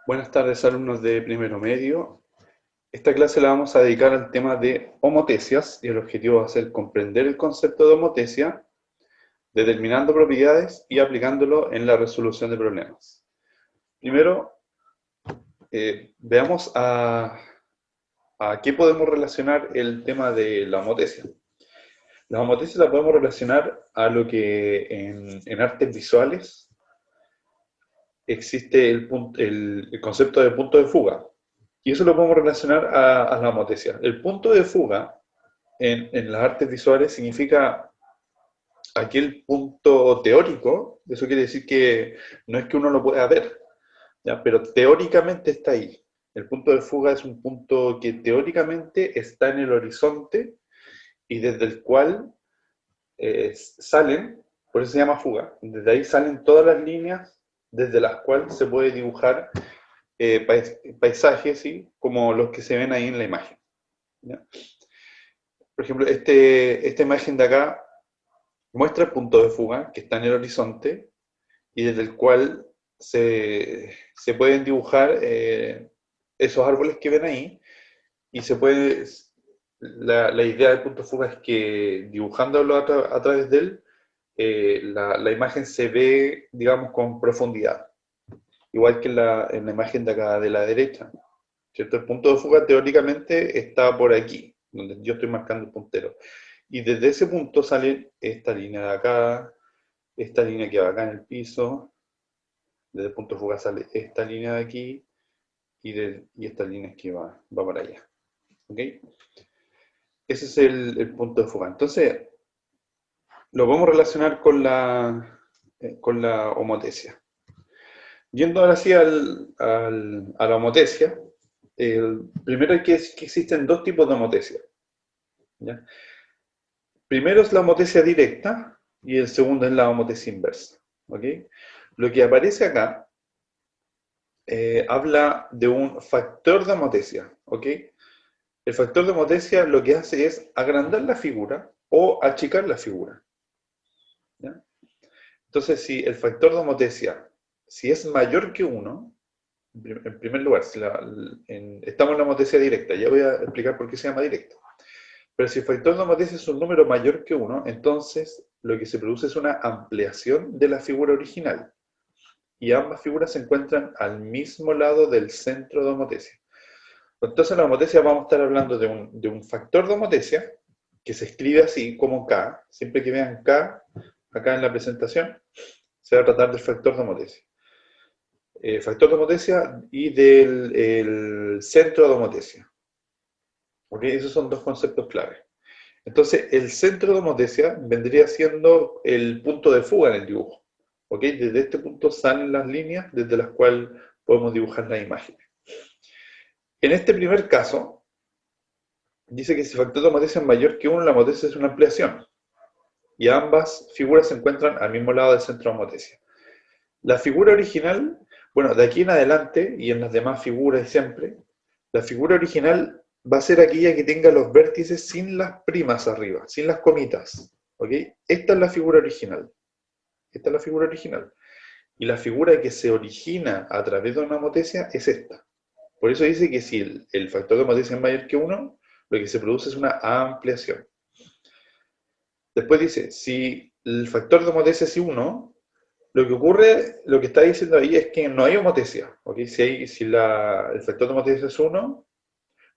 Buenas tardes, alumnos de primero medio. Esta clase la vamos a dedicar al tema de homotecias y el objetivo va a ser comprender el concepto de homotecia, determinando propiedades y aplicándolo en la resolución de problemas. Primero, veamos a qué podemos relacionar el tema de la homotecia. La homotecia la podemos relacionar a lo que en artes visuales existe el concepto de punto de fuga. Y eso lo podemos relacionar a la homotecia. El punto de fuga en las artes visuales significa aquel punto teórico. Eso quiere decir que no es que uno lo pueda ver, ¿ya? Pero teóricamente está ahí. El punto de fuga es un punto que teóricamente está en el horizonte y desde el cual salen, por eso se llama fuga, desde ahí salen todas las líneas desde las cuales se puede dibujar paisajes, ¿sí? Como los que se ven ahí en la imagen, ¿ya? Por ejemplo, esta imagen de acá muestra el punto de fuga que está en el horizonte y desde el cual se pueden dibujar esos árboles que ven ahí y se puede, la idea del punto de fuga es que dibujándolo a través de él, la imagen se ve, digamos, con profundidad, igual que en la imagen de acá de la derecha, ¿cierto? El punto de fuga teóricamente está por aquí, donde yo estoy marcando el puntero. Y desde ese punto sale esta línea de acá, esta línea que va acá en el piso, desde el punto de fuga sale esta línea de aquí y esta línea que va para allá. ¿Ok? Ese es el punto de fuga. Entonces, lo podemos relacionar con la homotecia. Yendo ahora sí a la homotecia, primero hay que decir que existen dos tipos de homotecia, ¿ya? Primero es la homotecia directa y el segundo es la homotecia inversa. ¿Ok? Lo que aparece acá habla de un factor de homotecia. ¿Ok? El factor de homotecia lo que hace es agrandar la figura o achicar la figura, ¿ya? Entonces, si el factor de homotecia, si es mayor que 1, en primer lugar, si estamos en la homotecia directa, ya voy a explicar por qué se llama directa. Pero si el factor de homotecia es un número mayor que 1, entonces lo que se produce es una ampliación de la figura original. Y ambas figuras se encuentran al mismo lado del centro de homotecia. Entonces en la homotecia vamos a estar hablando de un factor de homotecia que se escribe así como K. Siempre que vean K acá en la presentación, se va a tratar del factor de homotecia. Factor de homotecia y del el centro de homotecia. ¿Okay? Esos son dos conceptos clave. Entonces, el centro de homotecia vendría siendo el punto de fuga en el dibujo. ¿Ok? Desde este punto salen las líneas desde las cuales podemos dibujar las imágenes. En este primer caso, dice que si el factor de homotecia es mayor que 1, la homotecia es una ampliación. Y ambas figuras se encuentran al mismo lado del centro de homotecia. La figura original, bueno, de aquí en adelante y en las demás figuras siempre, la figura original va a ser aquella que tenga los vértices sin las primas arriba, sin las comitas. ¿Ok? Esta es la figura original. Esta es la figura original. Y la figura que se origina a través de una homotecia es esta. Por eso dice que si el factor de homotecia es mayor que 1, lo que se produce es una ampliación. Después dice, si el factor de homotecia es 1, lo que ocurre, lo que está diciendo ahí es que no hay homotecia. ¿Okay? Si el factor de homotecia es 1,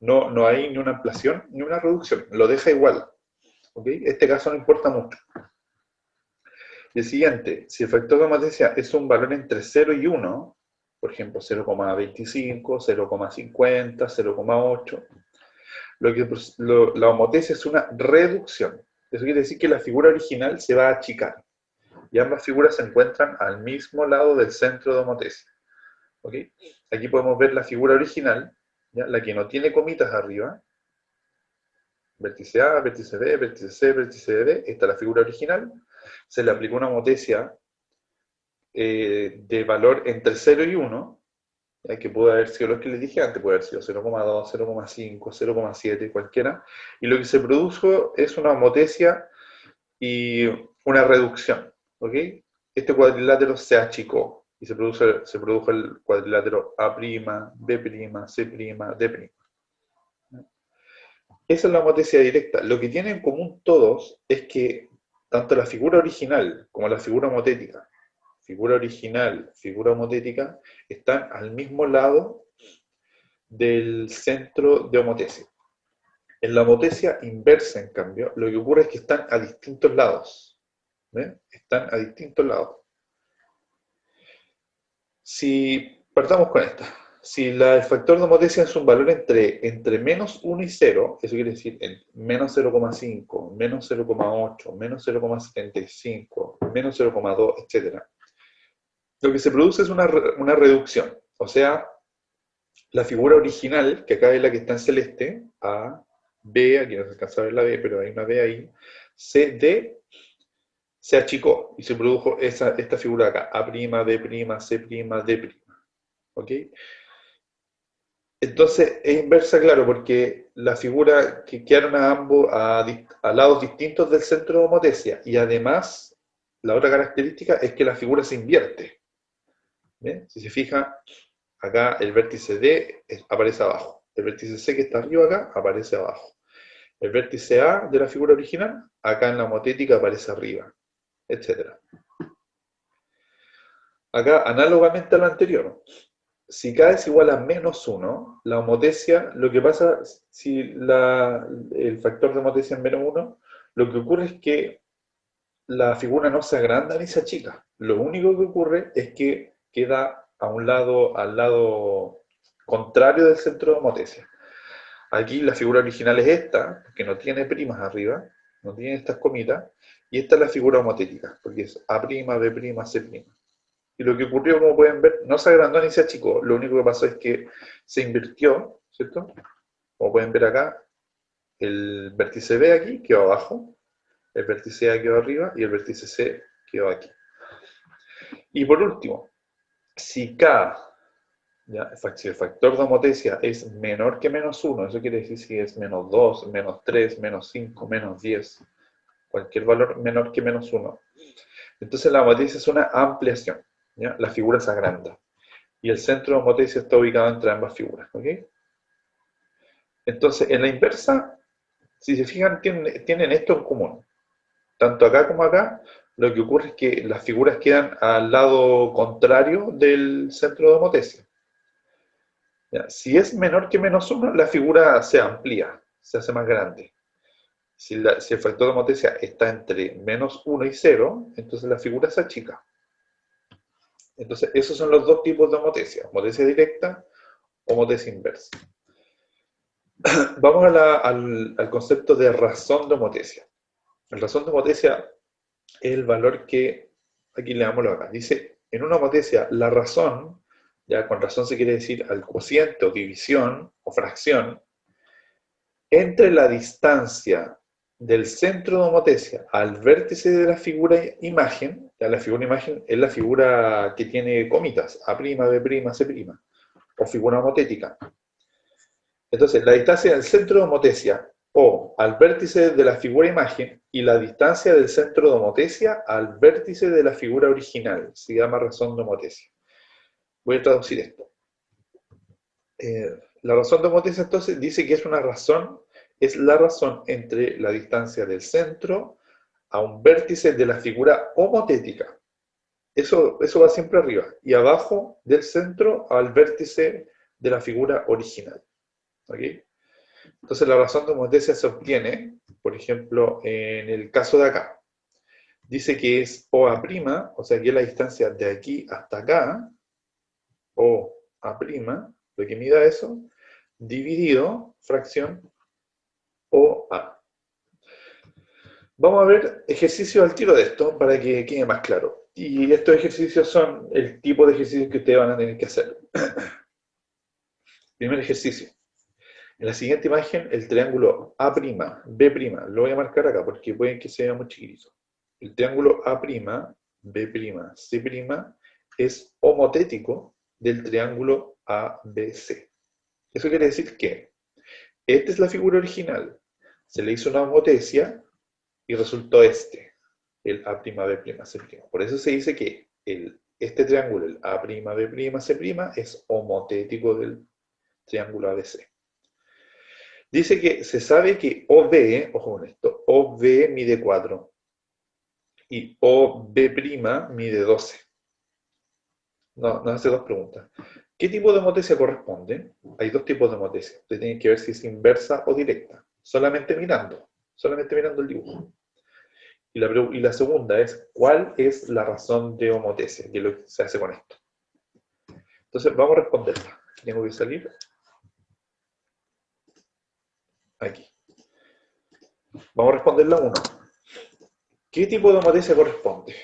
no hay ni una ampliación ni una reducción. Lo deja igual. ¿Okay? Este caso no importa mucho. Y el siguiente, si el factor de homotecia es un valor entre 0 y 1, por ejemplo 0,25, 0,50, 0,8, la homotecia es una reducción. Eso quiere decir que la figura original se va a achicar. Y ambas figuras se encuentran al mismo lado del centro de homotecia. ¿Okay? Aquí podemos ver la figura original, ¿ya? La que no tiene comitas arriba. Vértice A, vértice B, vértice C, vértice D. Esta es la figura original. Se le aplicó una homotecia de valor entre 0 y 1, que puede haber sido lo que les dije antes, puede haber sido 0,2, 0,5, 0,7, cualquiera. Y lo que se produjo es una homotecia y una reducción. ¿Okay? Este cuadrilátero se achicó. y se produjo el cuadrilátero A', B', C', D'. Esa es la homotecia directa. Lo que tienen en común todos es que tanto la figura original como la figura homotética, están al mismo lado del centro de homotecia. En la homotecia inversa, en cambio, lo que ocurre es que están a distintos lados. ¿Ven? Están a distintos lados. Si partamos con esta, si el factor de homotecia es un valor entre menos 1 y 0, eso quiere decir menos 0,5, menos 0,8, menos 0,75, menos 0,2, etc., lo que se produce es una reducción. O sea, la figura original, que acá es la que está en celeste, A, B, aquí no se alcanza a ver la B, pero hay una B ahí, C, D, se achicó y se produjo esta figura acá, A', B', C', D'. ¿Ok? Entonces es inversa, claro, porque la figura que quedaron a ambos a lados distintos del centro de homotecia, y además la otra característica es que la figura se invierte. ¿Bien? Si se fija, acá el vértice D aparece abajo, el vértice C que está arriba acá aparece abajo, el vértice A de la figura original acá en la homotética aparece arriba, etc. Acá, análogamente a lo anterior, si K es igual a menos 1, la homotecia, lo que pasa si el factor de homotecia es menos 1, lo que ocurre es que la figura no se agranda ni se achica. Lo único que ocurre es que queda al lado contrario del centro de homotecia. Aquí la figura original es esta, que no tiene primas arriba, no tiene estas comitas, y esta es la figura homotética, porque es A', B', C'. Y lo que ocurrió, como pueden ver, no se agrandó ni se achicó, lo único que pasó es que se invirtió, ¿cierto? Como pueden ver acá, el vértice B aquí quedó abajo, el vértice A quedó arriba y el vértice C quedó aquí. Y por último, si K, si el factor de homotecia es menor que menos 1, eso quiere decir si es menos 2, menos 3, menos 5, menos 10, cualquier valor menor que menos 1, entonces la homotecia es una ampliación, ¿ya? La figura se agranda. Y el centro de homotecia está ubicado entre ambas figuras. ¿Ok? Entonces, en la inversa, si se fijan, tienen esto en común. Tanto acá como acá, lo que ocurre es que las figuras quedan al lado contrario del centro de homotecia. ¿Ya? Si es menor que menos 1, la figura se amplía, se hace más grande. Si el factor de homotecia está entre menos 1 y 0, entonces la figura se achica. Entonces, esos son los dos tipos de homotecia. Homotecia directa, homotecia inversa. Vamos al concepto de razón de homotecia. La razón de homotecia es el valor que, aquí leámoslo acá, dice, en una homotecia la razón, ya con razón se quiere decir al cociente o división o fracción, entre la distancia del centro de homotecia al vértice de la figura imagen, ya la figura imagen es la figura que tiene comitas, A', B', C', o figura homotética. Entonces, la distancia del centro de homotecia o al vértice de la figura imagen y la distancia del centro de homotecia al vértice de la figura original se llama razón de homotecia. Voy a traducir esto. La razón de homotecia entonces dice que es la razón entre la distancia del centro a un vértice de la figura homotética. Eso va siempre arriba. Y abajo del centro al vértice de la figura original. ¿Ok? Entonces la razón de homotecia se obtiene, por ejemplo, en el caso de acá. Dice que es OA', o sea que es la distancia de aquí hasta acá, OA', lo que mida eso, dividido, fracción, OA. Vamos a ver ejercicios al tiro de esto para que quede más claro. Y estos ejercicios son el tipo de ejercicios que ustedes van a tener que hacer. Primer ejercicio. En la siguiente imagen, el triángulo A', B', lo voy a marcar acá porque pueden que se vea muy chiquitito. El triángulo A', B', C' es homotético del triángulo ABC. Eso quiere decir que esta es la figura original. Se le hizo una homotecia y resultó el A', B', C'. Por eso se dice que el este triángulo, el A'B', C', es homotético del triángulo ABC. Dice que se sabe que OB, ojo con esto, OB mide 4 y OB' mide 12. Nos hace dos preguntas. ¿Qué tipo de homotesia corresponde? Hay dos tipos de homotesia. Usted tiene que ver si es inversa o directa. Solamente mirando el dibujo. Y la segunda es, ¿cuál es la razón de homotesia? ¿Qué es lo que se hace con esto? Entonces, vamos a responderla. Tengo que salir aquí. Vamos a responder la 1. ¿Qué tipo de homotesia corresponde?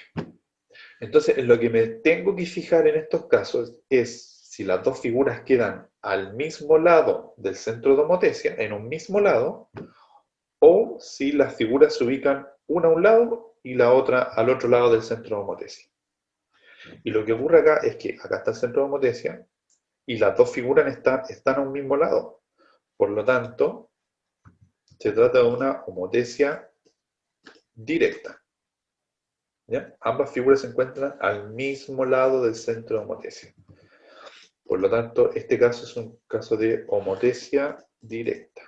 Entonces, lo que me tengo que fijar en estos casos es si las dos figuras quedan al mismo lado del centro de homotesia, en un mismo lado, o si las figuras se ubican una a un lado y la otra al otro lado del centro de homotesia. Y lo que ocurre acá es que acá está el centro de homotesia y las dos figuras están a un mismo lado. Por lo tanto, se trata de una homotesia directa. ¿Ya? Ambas figuras se encuentran al mismo lado del centro de homotesia. Por lo tanto, este caso es un caso de homotesia directa.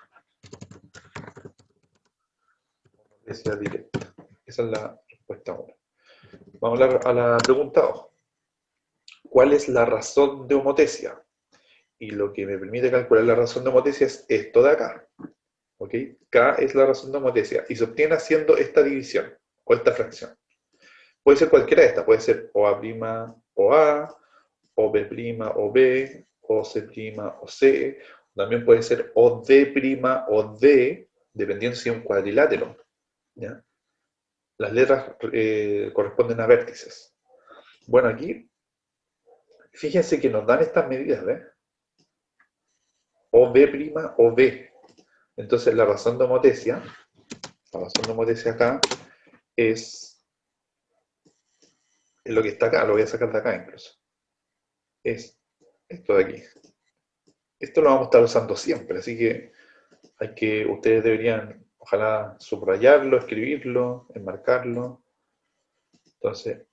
Homotesia directa. Esa es la respuesta 1. Vamos a la pregunta 2. ¿Cuál es la razón de homotesia? Y lo que me permite calcular la razón de homotesia es esto de acá. ¿Ok? K es la razón de homotesia y se obtiene haciendo esta división o esta fracción. Puede ser cualquiera de estas, puede ser o A' o A, o B' o B, o C' o C. También puede ser o D' o D, dependiendo si es un cuadrilátero. ¿Ya? Las letras corresponden a vértices. Bueno, aquí, fíjense que nos dan estas medidas, ¿ves? O B' o B. Entonces la razón de homotesia acá es lo que está acá, lo voy a sacar de acá incluso. Es esto de aquí. Esto lo vamos a estar usando siempre, así que ustedes deberían, ojalá, subrayarlo, escribirlo, enmarcarlo. Entonces,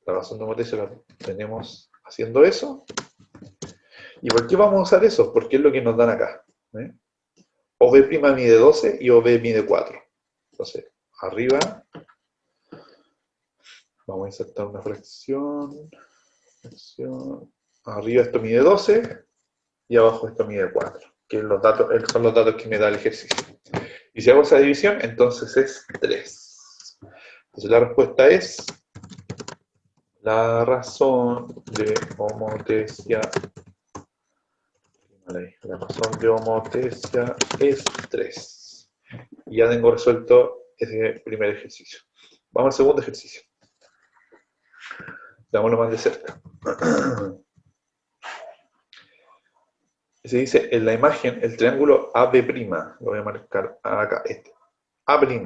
la razón de homotesia la tenemos haciendo eso. ¿Y por qué vamos a usar eso? Porque es lo que nos dan acá. ¿Eh? OB' mide 12 y OB mide 4. Entonces, arriba, vamos a insertar una fracción. Arriba esto mide 12 y abajo esto mide 4, que son los datos que me da el ejercicio. Y si hago esa división, entonces es 3. Entonces la respuesta es la razón de homotesia. La razón de homotesia es 3. Y ya tengo resuelto ese primer ejercicio. Vamos al segundo ejercicio. Veámoslo más de cerca. Se dice en la imagen el triángulo AB', lo voy a marcar acá, este. A', B',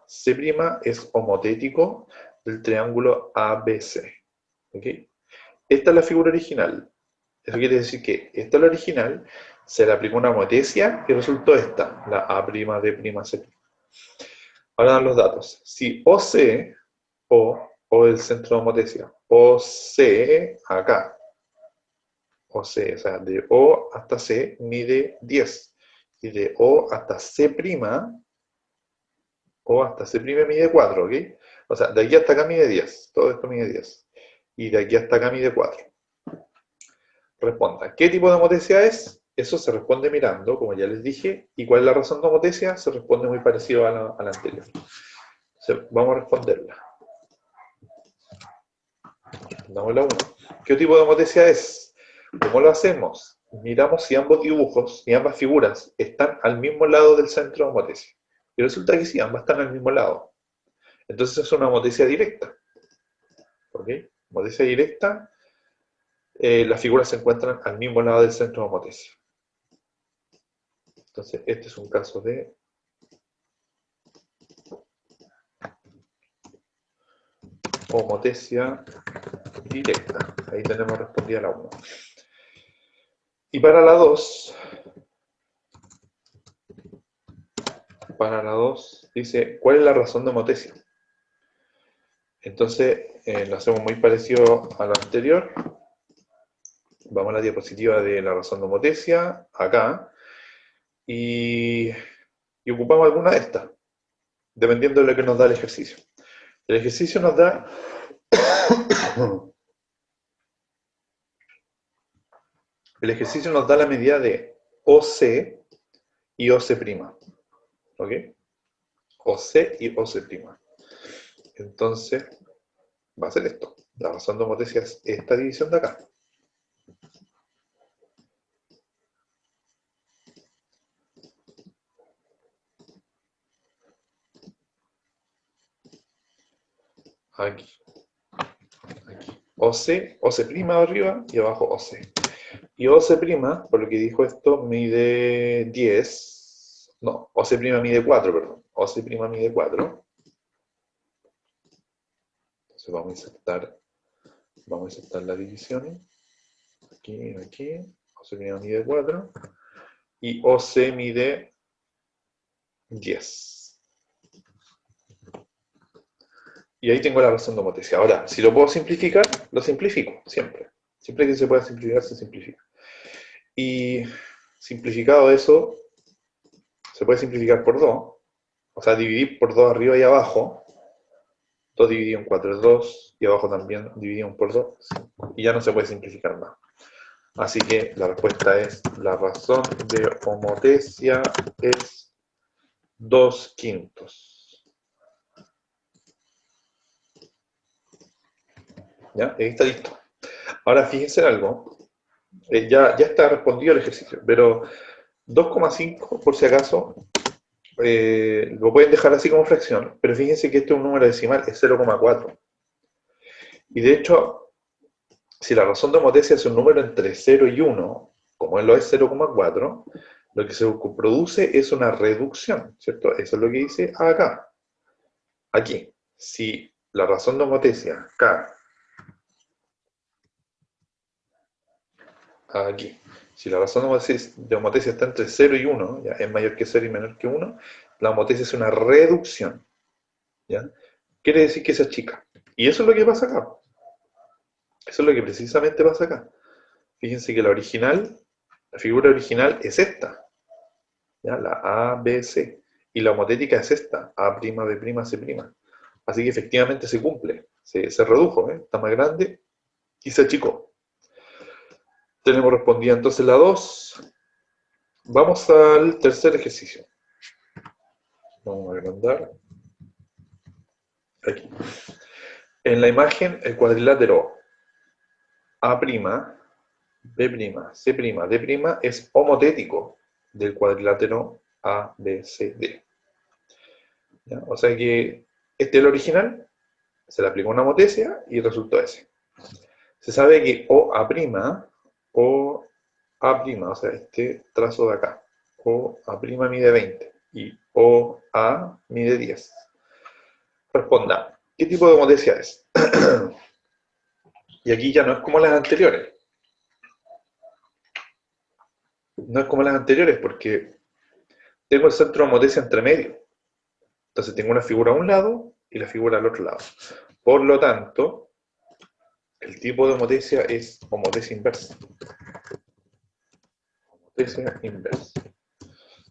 C' es homotético del triángulo ABC. ¿Okay? Esta es la figura original. Eso quiere decir que esta es la original, se le aplicó una homotesia y resultó esta, la A', B', C'. Ahora dan los datos. Si OC, O el centro de homotesia, OC acá, OC, o sea, de O hasta C mide 10. Y de O hasta C', mide 4, ¿ok? O sea, de aquí hasta acá mide 10. Todo esto mide 10. Y de aquí hasta acá mide 4. Responda, ¿qué tipo de homotesia es? Eso se responde mirando, como ya les dije. ¿Y cuál es la razón de homotesia? Se responde muy parecido a la anterior. Entonces, vamos a responderla. Respondamos la 1. ¿Qué tipo de homotesia es? ¿Cómo lo hacemos? Miramos si ambos dibujos, si ambas figuras están al mismo lado del centro de homotesia. Y resulta que sí, ambas están al mismo lado. Entonces es una homotesia directa. ¿Ok? Homotesia directa, las figuras se encuentran al mismo lado del centro de homotesia. Entonces este es un caso de homotesia directa. Ahí tenemos respondida la 1. Y para la 2, dice, ¿cuál es la razón de homotesia? Entonces, lo hacemos muy parecido a lo anterior. Vamos a la diapositiva de la razón de homotesia, acá, y ocupamos alguna de estas, dependiendo de lo que nos da el ejercicio. El ejercicio nos da el ejercicio nos da la medida de OC y OC', ¿ok? OC y OC'. Entonces, va a ser esto. La razón de homotesia es esta división de acá. Aquí. Aquí. OC' arriba y abajo OC. Y OC', por lo que dijo esto, mide 10. No, OC' mide 4, perdón. OC' mide 4. Entonces vamos a insertar las divisiones. Aquí, aquí. OC' mide 4. Y OC mide 10. Y ahí tengo la razón de homotesia. Ahora, si lo puedo simplificar, lo simplifico, siempre. Siempre que se pueda simplificar, se simplifica. Y simplificado eso, se puede simplificar por 2. O sea, dividir por 2 arriba y abajo. 2 dividido en 4 es 2. Y abajo también dividido por 2. Y ya no se puede simplificar más. Así que la respuesta es, la razón de homotesia es 2/5. ¿Ya? Ahí está listo. Ahora fíjense algo. Ya está respondido el ejercicio, pero 2,5 por si acaso lo pueden dejar así como fracción, pero fíjense que este es un número decimal, es 0,4. Y de hecho, si la razón de homotesia es un número entre 0 y 1, como él lo es 0,4, lo que se produce es una reducción, ¿cierto? Eso es lo que dice acá. Aquí, si la razón de homotesia, K, aquí, si la razón de homotesia está entre 0 y 1, ya, es mayor que 0 y menor que 1, la homotesia es una reducción, ¿ya? Quiere decir que se achica. Y eso es lo que pasa acá. Eso es lo que precisamente pasa acá. Fíjense que la figura original es esta, ¿ya? La A, B, C. Y la homotética es esta, A', B', C'. Así que efectivamente se cumple, se redujo, ¿eh? Está más grande y se achicó. Tenemos respondida entonces la 2. Vamos al tercer ejercicio. Vamos a agrandar. Aquí. En la imagen, el cuadrilátero A', B', C', D' es homotético del cuadrilátero A, B, C, D. ¿Ya? O sea que este es el original, se le aplicó una homotesia y resultó ese. Se sabe que OA', o sea, este trazo de acá, OA' mide 20 y OA mide 10. Responda, ¿qué tipo de homotesia es? Y aquí ya no es como las anteriores. No es como las anteriores porque tengo el centro de homotesia entre medio. Entonces tengo una figura a un lado y la figura al otro lado. Por lo tanto, el tipo de homotesia es homotesia inversa. Homotesia inversa.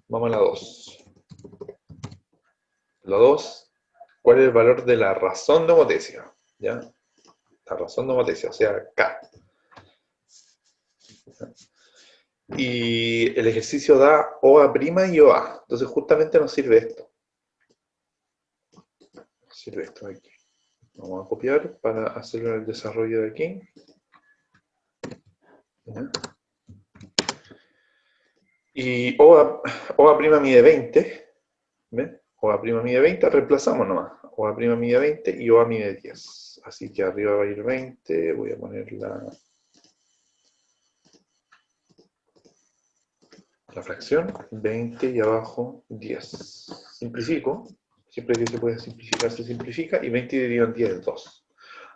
Vamos a la 2. La 2, ¿cuál es el valor de la razón de homotesia? ¿Ya? La razón de homotesia, o sea, K. Y el ejercicio da OA' y OA. Entonces justamente nos sirve esto. Nos sirve esto de aquí. Vamos a copiar para hacer el desarrollo de aquí. ¿Ya? Y OA' mide 20. ¿Ven? OA' mide 20, reemplazamos nomás. OA' mide 20 y OA mide 10. Así que arriba va a ir 20. Voy a poner la fracción, 20 y abajo 10. Simplifico. Siempre que se puede simplificar, se simplifica. Y 20 dividido en 10 es 2.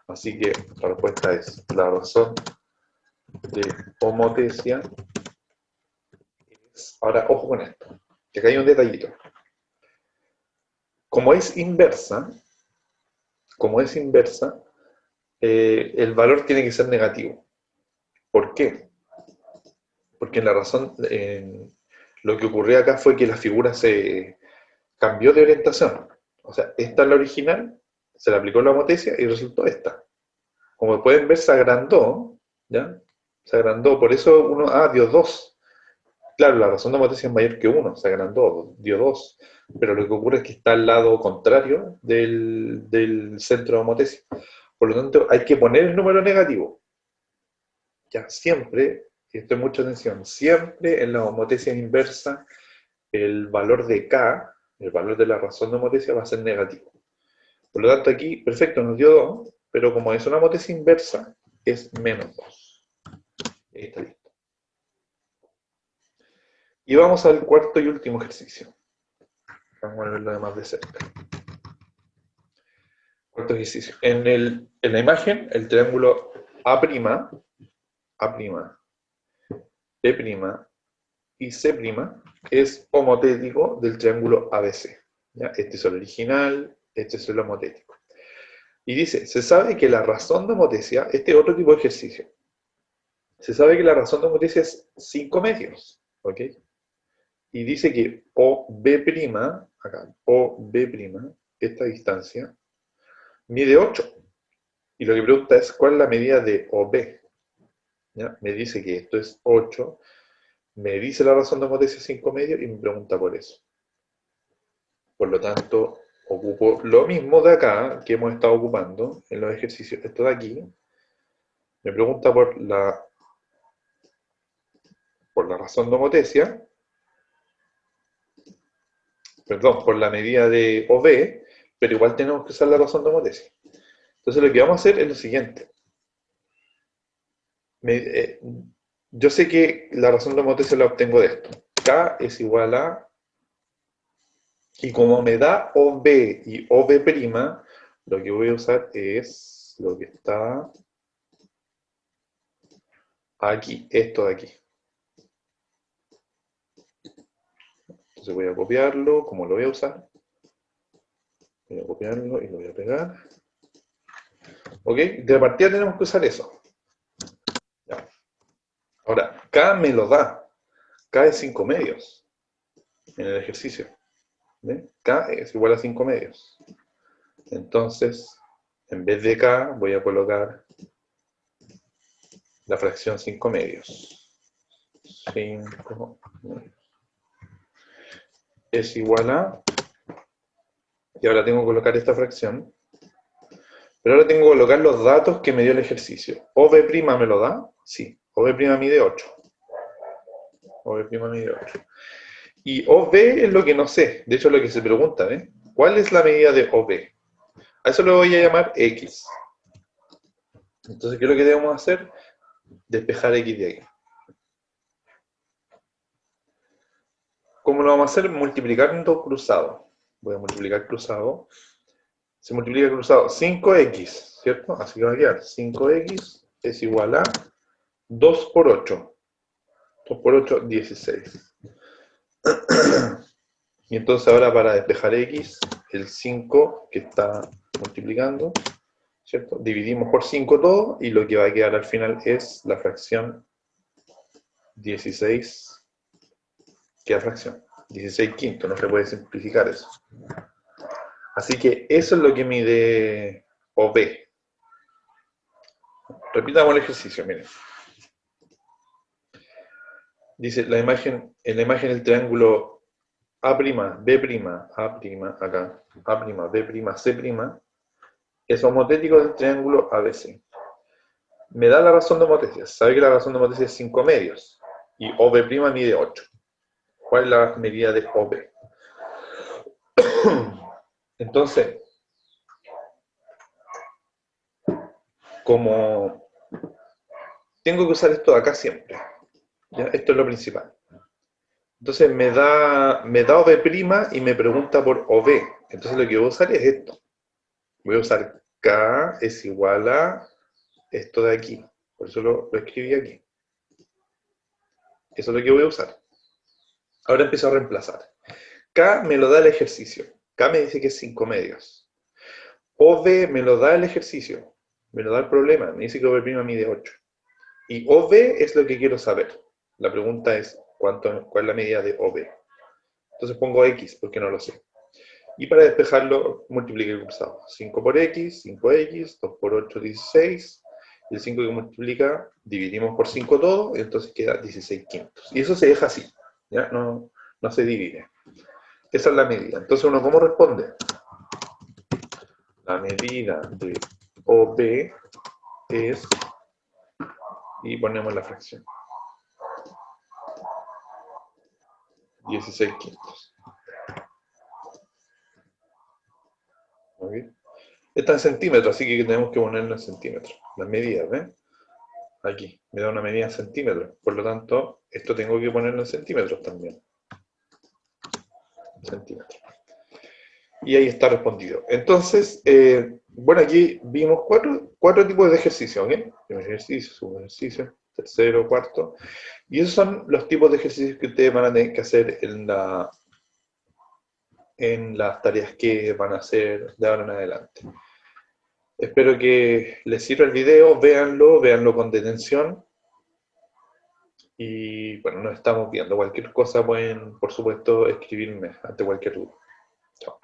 Así que la respuesta es la razón de homotesia. Ahora, ojo con esto, que acá hay un detallito. Como es inversa, como es inversa, el valor tiene que ser negativo. ¿Por qué? Porque en la razón, lo que ocurrió acá fue que la figura se cambió de orientación. O sea, esta es la original, se le aplicó la homotesia y resultó esta. Como pueden ver, se agrandó, ¿ya? Se agrandó, por eso uno, dio 2. Claro, la razón de homotesia es mayor que 1, se agrandó, dio 2. Pero lo que ocurre es que está al lado contrario del centro de homotesia. Por lo tanto, hay que poner el número negativo. Ya, siempre, y esto es mucha atención, siempre en la homotesia inversa, el valor de K, el valor de la razón de homotesia va a ser negativo. Por lo tanto, aquí, perfecto, nos dio 2, pero como es una homotesia inversa, es menos 2. Ahí está listo. Y vamos al cuarto y último ejercicio. Vamos a verlo de más de cerca. Cuarto ejercicio. En la imagen, el triángulo A', A', B' y C' es homotético del triángulo ABC. ¿Ya? Este es el original, este es el homotético. Y dice, se sabe que la razón de homotesia, este es otro tipo de ejercicio, se sabe que la razón de homotesia es 5 medios, ¿ok? Y dice que OB', acá, OB', esta distancia, mide 8. Y lo que pregunta es, ¿cuál es la medida de OB? ¿Ya? Me dice que esto es 8, me dice la razón de homotesia 5 medios y me pregunta por eso. Por lo tanto, ocupo lo mismo de acá que hemos estado ocupando en los ejercicios. Esto de aquí me pregunta por la razón de homotesia, perdón, por la medida de OB, pero igual tenemos que usar la razón de homotesia. Entonces lo que vamos a hacer es lo siguiente. Yo sé que la razón de homotesia la obtengo de esto. K es igual a, y como me da OB y OB', lo que voy a usar es lo que está aquí, esto de aquí. Entonces voy a copiarlo, ¿cómo lo voy a usar? Voy a copiarlo y lo voy a pegar. ¿Ok? De partida tenemos que usar eso. Ya. Ahora, K me lo da. K es 5 medios en el ejercicio. ¿Ve? K es igual a 5 medios. Entonces, en vez de K, voy a colocar la fracción 5 medios. 5 medios. Es igual a, y ahora tengo que colocar esta fracción, pero ahora tengo que colocar los datos que me dio el ejercicio. OB' me lo da, sí, OB' mide 8. OB' mide 8. Y OB es lo que no sé, de hecho es lo que se pregunta, ¿eh? ¿Cuál es la medida de OB? A eso lo voy a llamar X. Entonces, ¿qué es lo que debemos hacer? Despejar X de aquí. ¿Cómo lo vamos a hacer? Multiplicando cruzado. Voy a multiplicar cruzado. Se multiplica cruzado 5x, ¿cierto? Así que va a quedar 5x es igual a 2 por 8. 2 por 8, 16. Y entonces ahora para despejar x, el 5 que está multiplicando, ¿cierto? Dividimos por 5 todo y lo que va a quedar al final es la fracción 16, ¿qué fracción? 16 quinto, no se puede simplificar eso. Así que eso es lo que mide OB. Repitamos el ejercicio, miren. Dice en la imagen el triángulo A', B', A', acá, A', B', C', es homotético del triángulo ABC. Me da la razón de homotesia. Sabe que la razón de homotesia es 5 medios. Y OB' mide 8. ¿Cuál es la medida de OB? Entonces, como tengo que usar esto de acá siempre, ¿ya? Esto es lo principal. Entonces me da OB' y me pregunta por OB. Entonces lo que voy a usar es esto. Voy a usar K es igual a esto de aquí. Por eso lo escribí aquí. Eso es lo que voy a usar. Ahora empiezo a reemplazar. K me lo da el ejercicio. K me dice que es 5 medios. OB me lo da el ejercicio, me lo da el problema, me dice que OB' mide 8. Y OB es lo que quiero saber. La pregunta es, ¿cuál es la medida de OB? Entonces pongo X, porque no lo sé. Y para despejarlo, multiplique el cruzado. 5 por X, 5X, 2 por 8, 16. Y el 5 que multiplica, dividimos por 5 todo, y entonces queda 16 quintos. Y eso se deja así, ¿ya? No, no se divide. Esa es la medida. Entonces uno, ¿cómo responde? La medida de OB es, y ponemos la fracción, 16 quintos. ¿Okay? Está en centímetros, así que tenemos que ponerlo en centímetros. Las medidas, ¿ven? Aquí, me da una medida en centímetros. Por lo tanto, esto tengo que ponerlo en centímetros también. Centímetros. Y ahí está respondido. Entonces, bueno, aquí vimos cuatro tipos de ejercicios, ¿ok? Primer ejercicio, segundo ejercicio, tercero, cuarto. Y esos son los tipos de ejercicios que ustedes van a tener que hacer en las tareas que van a hacer de ahora en adelante. Espero que les sirva el video, véanlo con detención. Y bueno, nos estamos viendo. Cualquier cosa pueden, por supuesto, escribirme ante cualquier duda. Chao.